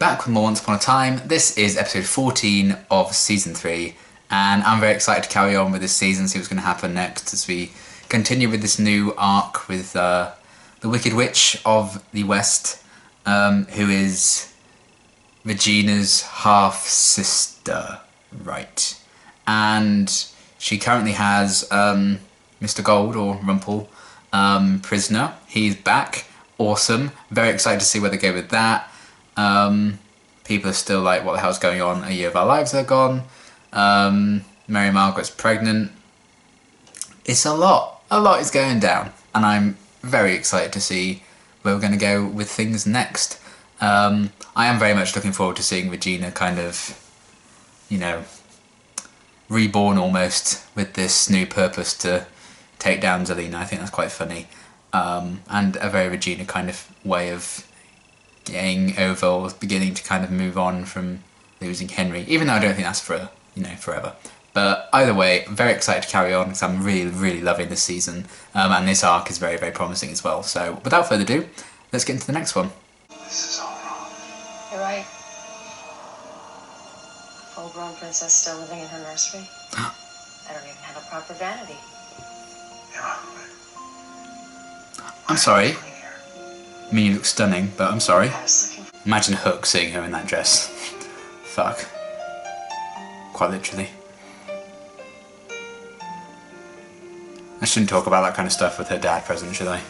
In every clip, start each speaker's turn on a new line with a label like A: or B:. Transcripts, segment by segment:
A: back with more Once Upon a Time. This is episode 14 of season 3, and I'm very excited to carry on with this season, see what's going to happen next as we continue with this new arc with the Wicked Witch of the West, who is Regina's half-sister, right? And she currently has Mr. Gold, or Rumpel, prisoner. He's back. Awesome. Very excited to see where they go with that. People are still like, what the hell's going on? A year of our lives are gone. Mary Margaret's pregnant. It's a lot. A lot is going down. And I'm very excited to see where we're going to go with things next. I am very much looking forward to seeing Regina kind of, you know, reborn almost with this new purpose to take down Zelina. I think that's quite funny. And a very Regina kind of way of getting over or beginning to kind of move on from losing Henry, even though I don't think that's for, you know, forever. But either way, I'm very excited to carry on because I'm really loving this season, and this arc is very promising as well. So without further ado, let's get into the next one.
B: This is all wrong.
C: You're right. Full-grown princess still living in her nursery. I don't even have a proper vanity.
B: Yeah,
A: I'm sorry. I mean, you look stunning, but I'm sorry.
C: I was looking for...
A: Imagine Hook seeing her in that dress. Fuck. Quite literally. I shouldn't talk about that kind of stuff with her dad present, should I?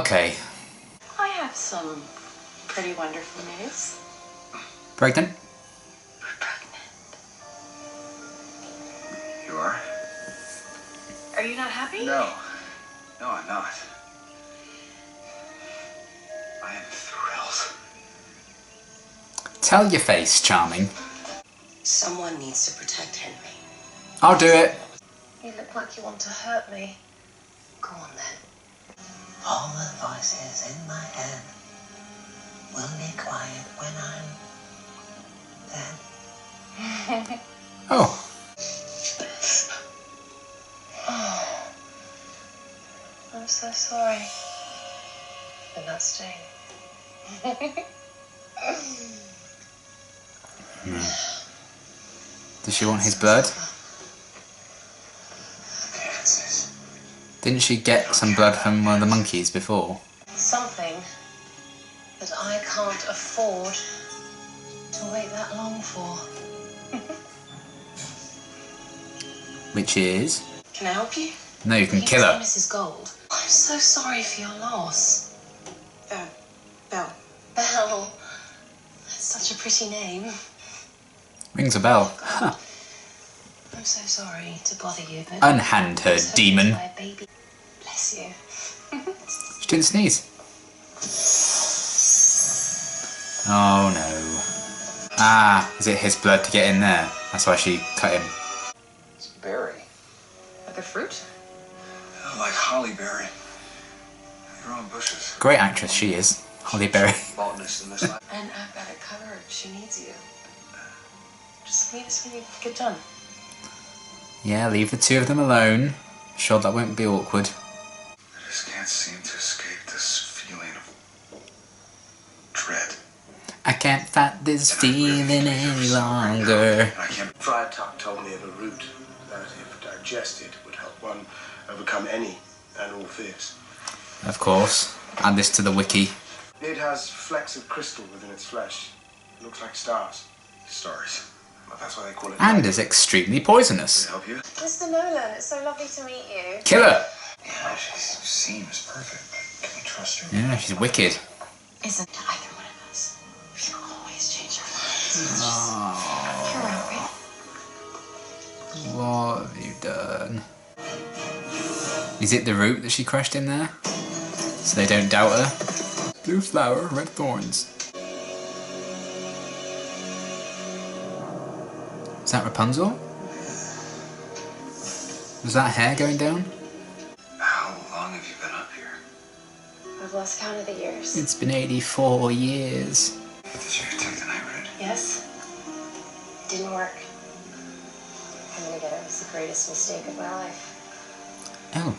A: Okay.
C: I have some pretty wonderful news.
A: Pregnant?
C: We're pregnant.
B: You are?
C: Are you not happy?
B: No. No, I'm not. I am thrilled.
A: Tell your face, charming.
C: Someone needs to protect Henry.
A: I'll do it.
C: You look like you want to hurt me. Go on then.
D: All the voices in my head will be quiet when I'm dead.
A: Oh.
C: Oh, I'm so sorry. But not staying.
A: Does she want his blood? Didn't she get some blood from one of the monkeys before?
C: Something that I can't afford to wait that long for.
A: Which is?
C: Can I help you?
A: No, you can kill her.
C: Mrs. Gold. I'm so sorry for your loss. Belle. Belle. That's such a pretty name.
A: Rings a bell. Huh.
C: I'm so sorry to bother you, but...
A: Unhand her, demon.
C: My baby. Bless you.
A: She didn't sneeze. Oh no. Ah, is it his blood to get in there? That's why she cut him.
B: It's berry.
C: Like a fruit?
B: Like holly berry. Your own bushes.
A: Great actress she is. Holly Berry.
B: Botanist in this life.
C: And I've got it covered. She needs you. Just meet us when you get done.
A: Yeah, leave the two of them alone. Sure, that won't be awkward.
B: I just can't seem to escape this feeling of dread.
A: I can't fight this feeling any longer.
B: I can't.
E: Friar Tuck told me of a root that, if digested, would help one overcome any and all fears.
A: Of course. Add this to the wiki.
E: It has flecks of crystal within its flesh. It looks like stars.
B: Stars.
E: Well, that's why they call it.
A: And is extremely poisonous.
B: Can I help you?
C: Mr. Nolan, it's so lovely to meet you.
A: Kill her!
B: Yeah, she seems perfect, but can we trust her?
A: Yeah, she's wicked.
C: Isn't either one of us. We always change our minds.
A: Oh,
C: You're right.
A: what have you done? Is it the root that she crushed in there? So they don't doubt her? Blue flower, red thorns. Is that Rapunzel? Was that hair going down?
B: How long have you been up here?
C: I've lost count of the years.
A: It's been 84 years.
B: Did you take the night red?
C: Yes? Didn't work. Coming together was the greatest mistake of my life.
A: Oh.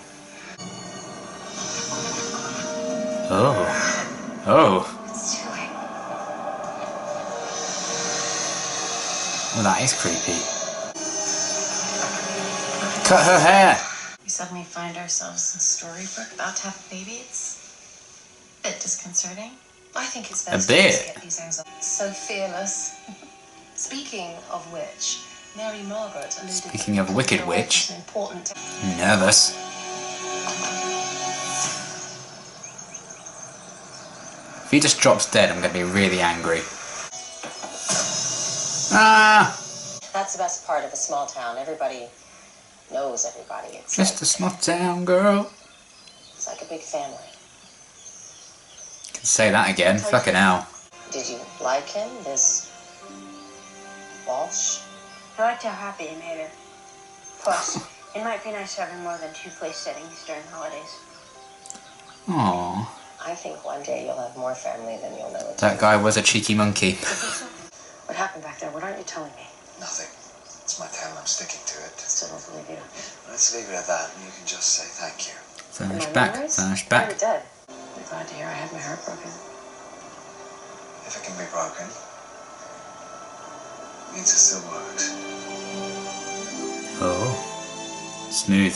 A: Oh. Oh.
C: It's too late.
A: Well, that is creepy. Cut her hair!
C: We suddenly find ourselves in Storybook about to have a baby. It's a bit disconcerting. I think it's best
A: A bit?
C: to just get these things so fearless. Speaking of which, Mary Margaret alluded
A: Speaking of Wicked
C: to
A: Witch.
C: an important
A: Nervous. If he just drops dead, I'm going to be really angry. Ah!
C: That's the best part of a small town. Everybody knows everybody. It's
A: Just
C: like,
A: a small town girl.
C: it's like a big family.
A: Can say that again. Fucking hell.
C: Did you like him, this Walsh?
F: I liked how happy he made her. Plus, it might be nice having more than 2 place settings during holidays.
A: Aww.
C: I think one day you'll have more family than you'll know.
A: That guy was a cheeky monkey.
C: What happened back there? What aren't you telling me?
B: Nothing. It's my town. I'm sticking to it.
C: Still don't believe you.
B: Let's leave it at that, and you can just say thank you.
A: Flashback.
C: You're
A: Flashback.
C: dead. I'm glad to hear I had my heart broken.
B: If it can be broken, it means it still works.
A: Oh. Smooth.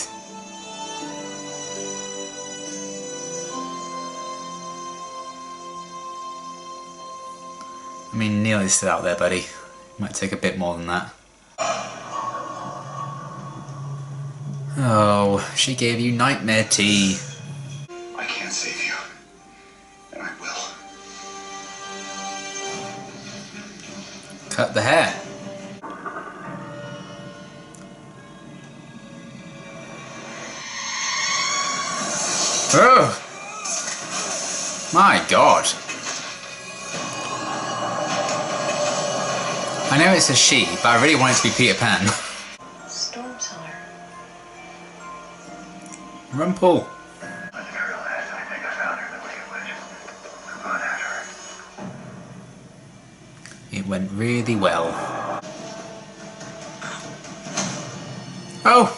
A: I mean, Neil is still out there, buddy. Might take a bit more than that. Oh, she gave you nightmare tea.
B: I can't save you, and I will.
A: Cut the hair. Oh! My God. I know it's a she, but I really want it to be Peter Pan.
C: Storm cellar.
A: Rumple.
B: I think I realized. I think I found her, the Wicked Witch. I'm going after her.
A: It went really well. Oh!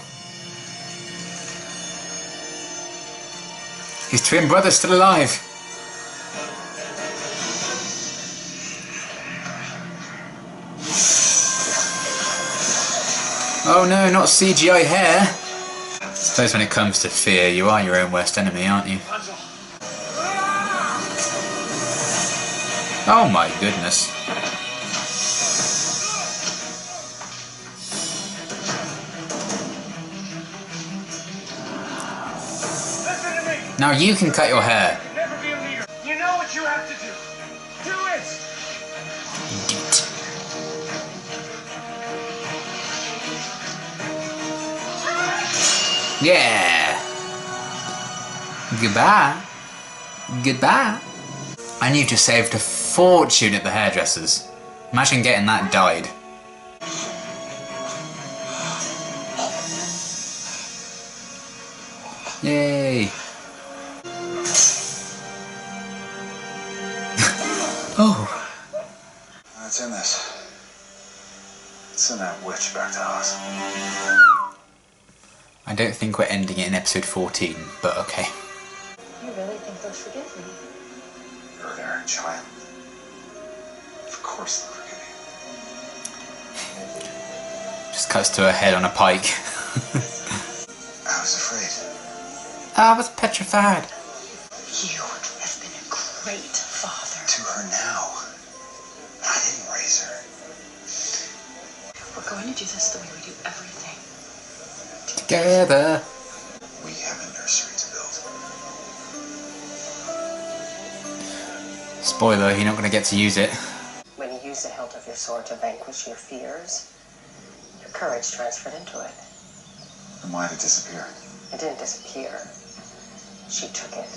A: His twin brother's still alive. Oh no, not CGI hair! I suppose when it comes to fear, you are your own worst enemy, aren't you? Oh my goodness.
E: Listen to me.
A: Now you can cut your hair.
E: Never be a leader. You know what you have to do. Do it.
A: Yeah! Goodbye. Goodbye. And you've just saved a fortune at the hairdressers. Imagine getting that dyed. Yay! Oh!
B: What's in this? Send that witch back to us.
A: I don't think we're ending it in episode 14, but okay.
C: You really think they'll forgive me?
B: You're their child. Of course they'll forgive you.
A: Just cuts to her head on a pike.
B: I was afraid.
A: I was petrified.
C: You have been a great father.
B: To her now. I didn't raise her.
C: We're going to do this the way we do everything.
A: Together.
B: We have a nursery to build.
A: Spoiler, you're not going to get to use it.
C: When you use the hilt of your sword to vanquish your fears, your courage transferred into it.
B: And why did it disappear?
C: It didn't disappear. She took it.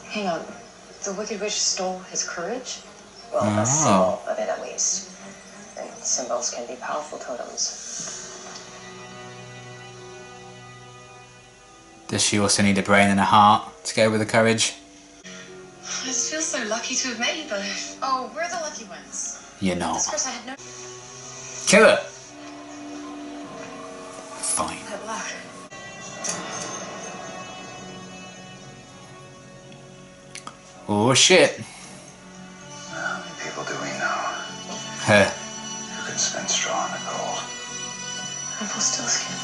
C: Hang on. The Wicked Witch stole his courage? Well, a symbol of it at least. And symbols can be powerful totems.
A: Does she also need a brain and a heart to go with the courage?
C: I just feel so lucky to have met you both. Oh, we're the lucky ones.
A: You're not.
C: Chris, I had no...
A: Kill her! Fine.
C: That loud.
A: Oh shit.
B: How many people do we know
A: Her.
B: who can spin straw in the cold?
C: Rumple's still skinned.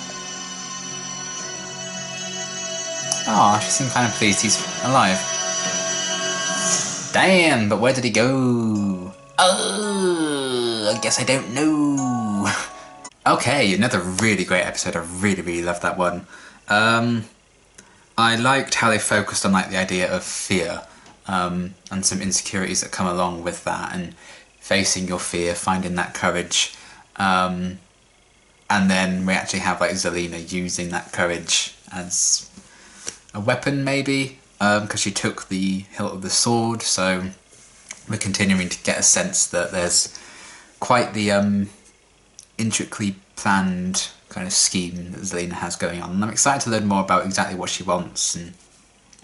A: Oh, she seemed kind of pleased he's alive. Damn, but where did he go? Oh, I guess I don't know. Okay, another really great episode. I really loved that one. I liked how they focused on like the idea of fear and some insecurities that come along with that, and facing your fear, finding that courage. And then we actually have like Zelina using that courage as a weapon, maybe, because she took the hilt of the sword. So we're continuing to get a sense that there's quite the intricately planned kind of scheme that Zelina has going on. And I'm excited to learn more about exactly what she wants and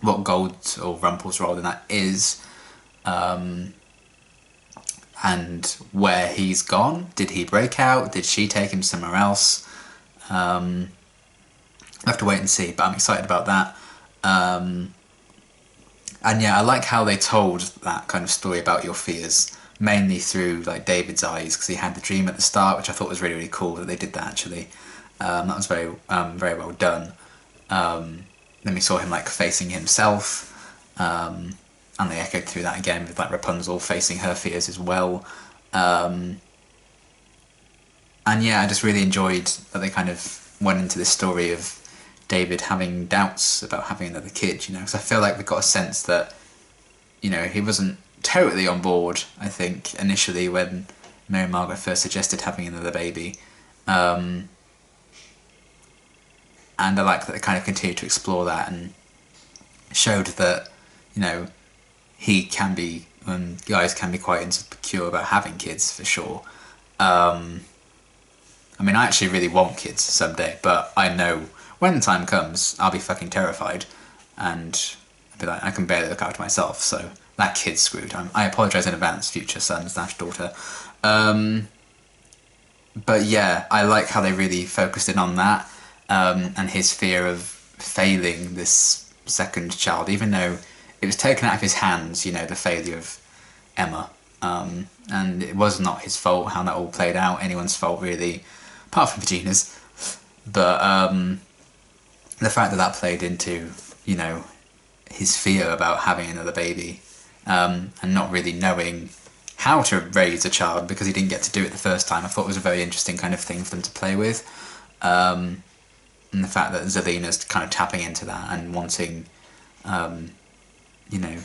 A: what Gold or Rumple's role in that is, and where he's gone. Did he break out? Did she take him somewhere else? I'll have to wait and see, but I'm excited about that. And yeah, I like how they told that kind of story about your fears, mainly through like David's eyes, because he had the dream at the start, which I thought was really cool that they did that actually. That was very well done. Then we saw him like facing himself, and they echoed through that again with like Rapunzel facing her fears as well. And yeah, I just really enjoyed that they kind of went into this story of David having doubts about having another kid, you know, because I feel like we got a sense that, you know, he wasn't totally on board, I think, initially when Mary Margaret first suggested having another baby. And I like that they kind of continued to explore that and showed that, you know, he can be, and guys can be quite insecure about having kids, for sure. I mean, I actually really want kids someday, but I know when the time comes, I'll be fucking terrified, and I'll be like, I can barely look after myself, so that kid's screwed. I apologise in advance, future son/daughter. But yeah, I like how they really focused in on that, and his fear of failing this second child, even though it was taken out of his hands, you know, the failure of Emma. And it was not his fault how that all played out, anyone's fault really, apart from Regina's. But the fact that that played into, you know, his fear about having another baby, and not really knowing how to raise a child because he didn't get to do it the first time, I thought was a very interesting kind of thing for them to play with. And the fact that Zelina's kind of tapping into that and wanting, you know,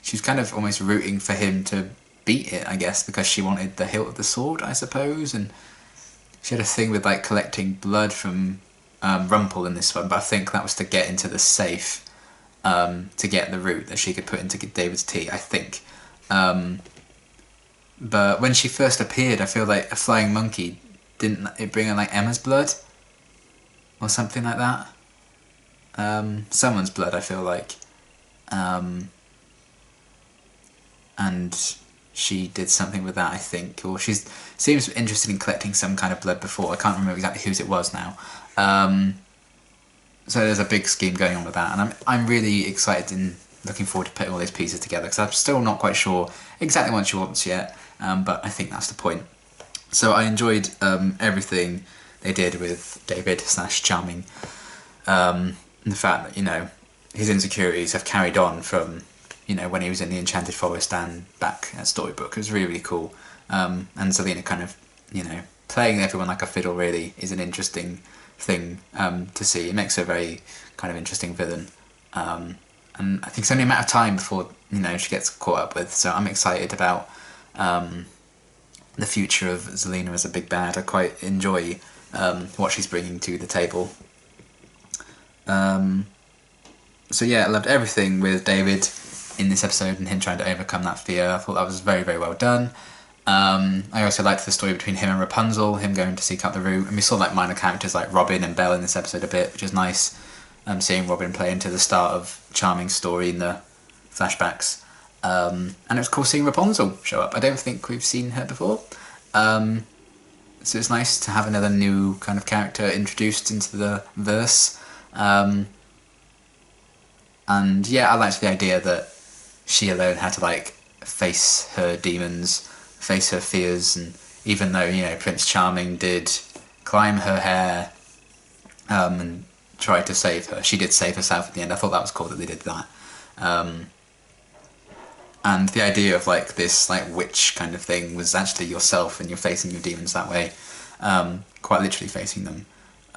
A: she was kind of almost rooting for him to beat it, I guess, because she wanted the hilt of the sword, I suppose, and she had a thing with like collecting blood from Rumple in this one, but I think that was to get into the safe, to get the root that she could put into David's tea, I think. But when she first appeared, I feel like a flying monkey, didn't it bring her like Emma's blood? Or something like that? Someone's blood, I feel like. And she did something with that, I think, or she seems interested in collecting some kind of blood before. I can't remember exactly whose it was now. So there's a big scheme going on with that, and I'm really excited and looking forward to putting all those pieces together, because I'm still not quite sure exactly what she wants yet, but I think that's the point. So I enjoyed everything they did with David/Charming, and the fact that, you know, his insecurities have carried on from, you know, when he was in the Enchanted Forest and back at Storybook. It was really cool. And Zelina kind of, you know, playing everyone like a fiddle really is an interesting thing to see. It makes her a very kind of interesting villain. And I think it's only a matter of time before, you know, she gets caught up with. So I'm excited about the future of Zelina as a big bad. I quite enjoy what she's bringing to the table. So yeah, I loved everything with David in this episode and him trying to overcome that fear. I thought that was very well done. I also liked the story between him and Rapunzel, him going to seek out the root, and we saw like minor characters like Robin and Belle in this episode a bit, which is nice. Seeing Robin play into the start of Charming's story in the flashbacks. And it was cool seeing Rapunzel show up. I don't think we've seen her before. So it's nice to have another new kind of character introduced into the verse. And yeah, I liked the idea that she alone had to like face her demons, face her fears, and even though, you know, Prince Charming did climb her hair and try to save her, she did save herself at the end. I thought that was cool that they did that. And the idea of like this like witch kind of thing was actually yourself and you're facing your demons that way, quite literally facing them.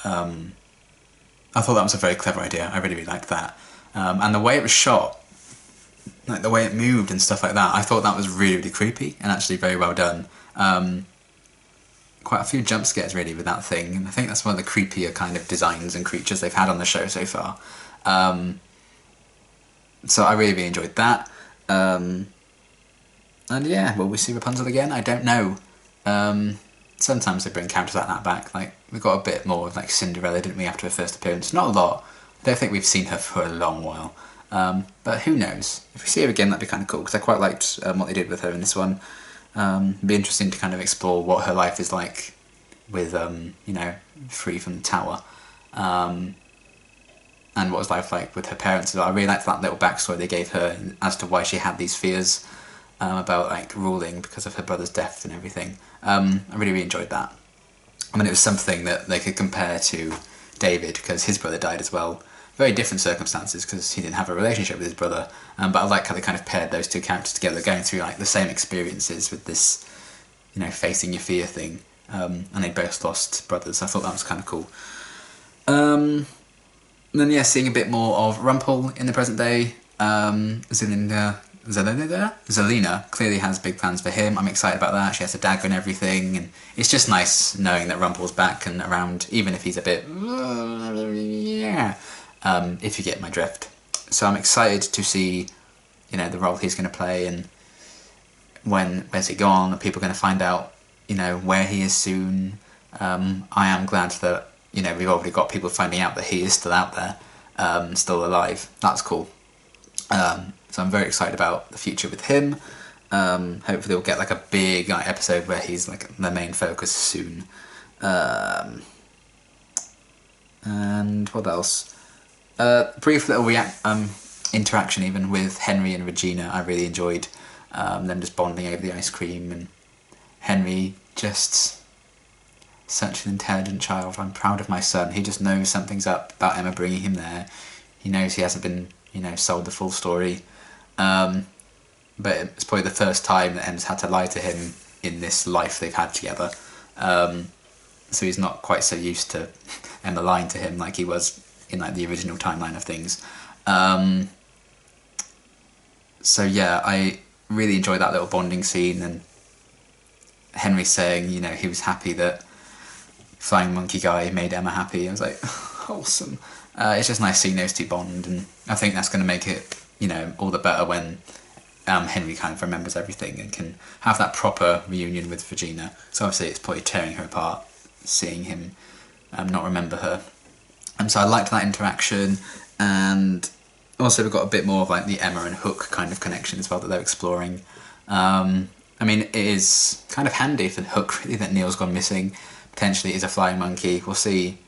A: I thought that was a very clever idea. I really, really liked that. And the way it was shot, like the way it moved and stuff like that, I thought that was really, really creepy and actually very well done. Quite a few jump scares really with that thing, and I think that's one of the creepier kind of designs and creatures they've had on the show so far. So I really, really enjoyed that. And yeah, will we see Rapunzel again? I don't know. Sometimes they bring characters like that back. Like, we got a bit more of like Cinderella, didn't we, after her first appearance? Not a lot. I don't think we've seen her for a long while. But who knows? If we see her again, that'd be kind of cool, because I quite liked what they did with her in this one. It'd be interesting to kind of explore what her life is like with, you know, free from the tower. And what was life like with her parents as well. I really liked that little backstory they gave her as to why she had these fears about like ruling because of her brother's death and everything. I really, really enjoyed that. I mean, it was something that they could compare to David, because his brother died as well. Very different circumstances, because he didn't have a relationship with his brother. But I like how they kind of paired those two characters together, going through like the same experiences with this, you know, facing your fear thing. And they both lost brothers. I thought that was kind of cool. And then yeah, seeing a bit more of Rumpel in the present day. Zelina clearly has big plans for him. I'm excited about that. She has a dagger and everything, and it's just nice knowing that Rumpel's back and around, even if he's a bit if you get my drift. So I'm excited to see, you know, the role he's going to play, and where's he gone? Are people going to find out, you know, where he is soon? I am glad that, you know, we've already got people finding out that he is still out there, still alive. That's cool. So I'm very excited about the future with him. Hopefully we'll get like a big like, episode where he's like the main focus soon. And what else? Brief little interaction even with Henry and Regina. I really enjoyed them just bonding over the ice cream, and Henry just such an intelligent child. I'm proud of my son. He just knows something's up about Emma bringing him there. He knows he hasn't been, you know, sold the full story. But it's probably the first time that Emma's had to lie to him in this life they've had together. So he's not quite so used to Emma lying to him like he was in like the original timeline of things. So yeah, I really enjoyed that little bonding scene, and Henry saying, you know, he was happy that Flying Monkey Guy made Emma happy. I was like, wholesome. It's just nice seeing those two bond, and I think that's going to make it, you know, all the better when Henry kind of remembers everything and can have that proper reunion with Regina. So obviously it's probably tearing her apart, seeing him not remember her. And so I liked that interaction, and also we've got a bit more of like the Emma and Hook kind of connection as well that they're exploring. I mean, it is kind of handy for Hook really that Neil's gone missing. Potentially is a flying monkey. We'll see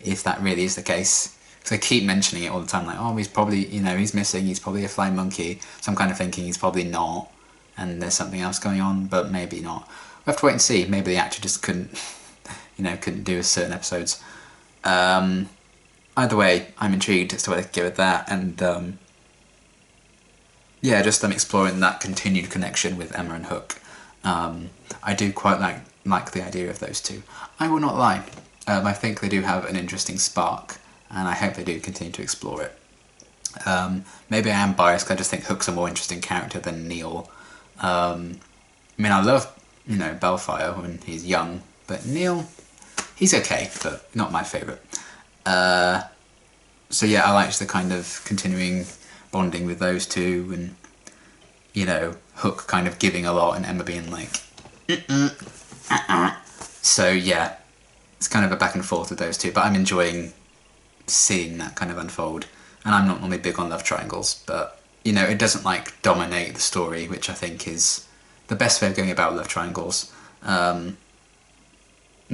A: if that really is the case. Because they keep mentioning it all the time, like, oh, he's probably, you know, he's missing, he's probably a flying monkey. So I'm kind of thinking he's probably not, and there's something else going on, but maybe not. We'll have to wait and see. Maybe the actor just couldn't, you know, couldn't do certain episodes. Either way, I'm intrigued as to what they could give it that, and yeah, just them exploring that continued connection with Emma and Hook. I do quite like the idea of those two. I will not lie. I think they do have an interesting spark, and I hope they do continue to explore it. Maybe I am biased, because I just think Hook's a more interesting character than Neil. I mean, I love, you know, Bellfire when he's young, but Neil, he's okay, but not my favourite. So yeah, I liked the kind of continuing bonding with those two, and, you know, Hook kind of giving a lot and Emma being like, So yeah, it's kind of a back and forth with those two, but I'm enjoying seeing that kind of unfold. And I'm not normally big on love triangles, but, you know, it doesn't like dominate the story, which I think is the best way of going about love triangles. And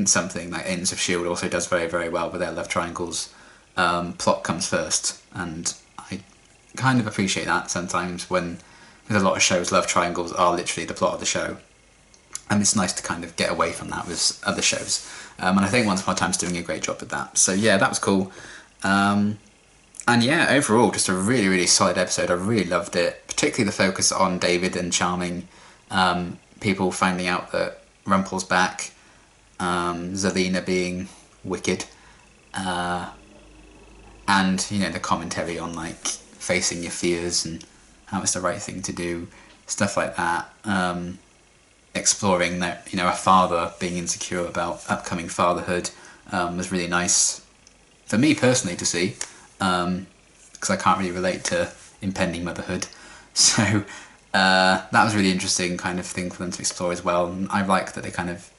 A: something like Agents of S.H.I.E.L.D. also does very, very well with their love triangles. Plot comes first, and I kind of appreciate that sometimes when, with a lot of shows, love triangles are literally the plot of the show. And it's nice to kind of get away from that with other shows. And I think Once Upon a Time's doing a great job with that. So yeah, that was cool. And yeah, overall, just a really, really solid episode. I really loved it, particularly the focus on David and charming people finding out that Rumpel's back, Zelina being wicked, and, you know, the commentary on, like, facing your fears and how it's the right thing to do, stuff like that. Exploring that, you know, a father being insecure about upcoming fatherhood was really nice for me personally to see, because I can't really relate to impending motherhood. So that was a really interesting kind of thing for them to explore as well. And I like that they kind of,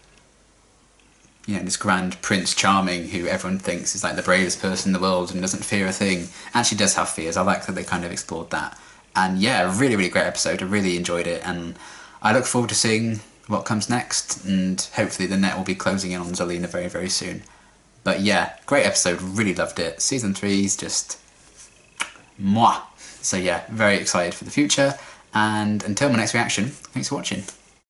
A: you know, this grand Prince Charming, who everyone thinks is like the bravest person in the world and doesn't fear a thing, actually does have fears. I like that they kind of explored that. And yeah, a really, really great episode. I really enjoyed it, and I look forward to seeing what comes next, and hopefully the net will be closing in on Zelina very, very soon. But yeah, great episode, really loved it. Season 3 is just mwah. So yeah, very excited for the future, and until my next reaction, thanks for watching.